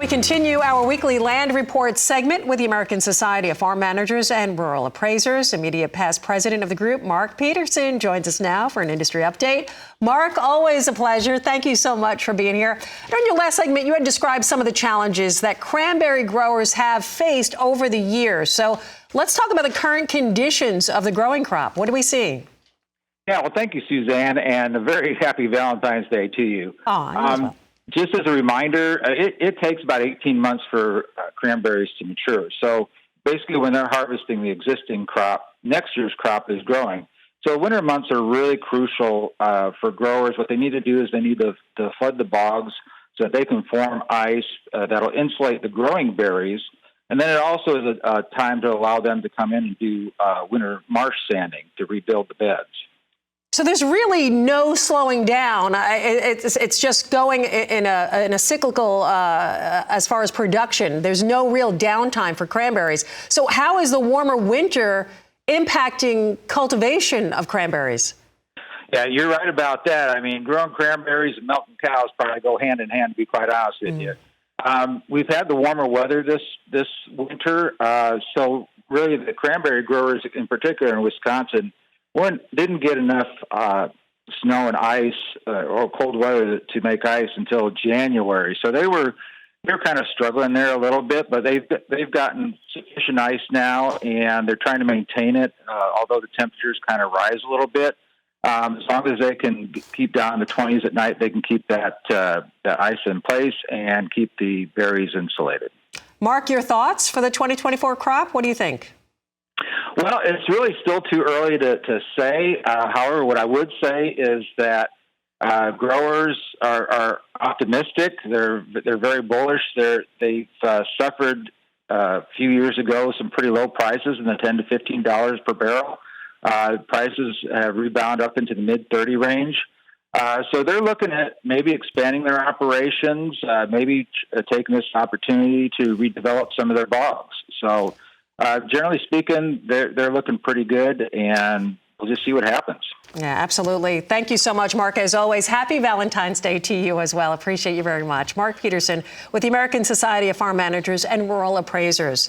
We continue our weekly land report segment with the American Society of Farm Managers and Rural Appraisers. Immediate past president of the group, Mark Peterson, joins us now for an industry update. Mark, always a pleasure. Thank you so much for being here. During your last segment, you had described some of the challenges that cranberry growers have faced over the years. So let's talk about the current conditions of the growing crop. What are we seeing? Yeah, well, thank you, Suzanne, and a very happy Valentine's Day to you. Just as a reminder, it takes about 18 months for cranberries to mature. So basically when they're harvesting the existing crop, next year's crop is growing. So winter months are really crucial for growers. What they need to do is they need to flood the bogs so that they can form ice that'll insulate the growing berries. And then it also is a time to allow them to come in and do winter marsh sanding to rebuild the beds. So there's really no slowing down. It's just going in a cyclical as far as production. There's no real downtime for cranberries. So how is the warmer winter impacting cultivation of cranberries? Yeah, you're right about that. I mean, growing cranberries and milking cows probably go hand in hand, to be quite honest with you. We've had the warmer weather this winter, so really the cranberry growers in particular in Wisconsin didn't get enough snow and ice or cold weather to make ice until January. So they're kind of struggling there a little bit, but they've gotten sufficient ice now, and they're trying to maintain it. Although the temperatures kind of rise a little bit, as long as they can keep down in the 20s at night, they can keep that ice in place and keep the berries insulated. Mark, your thoughts for the 2024 crop? What do you think? Well, it's really still too early to say. However, what I would say is that growers are optimistic. They're very bullish. They've suffered a few years ago some pretty low prices in the $10 to $15 per barrel. Prices have rebounded up into the mid-30 range. So they're looking at maybe expanding their operations, maybe taking this opportunity to redevelop some of their bogs. So generally speaking, they're looking pretty good, and we'll just see what happens. Yeah, absolutely. Thank you so much, Mark. As always, happy Valentine's Day to you as well. Appreciate you very much. Mark Peterson with the American Society of Farm Managers and Rural Appraisers.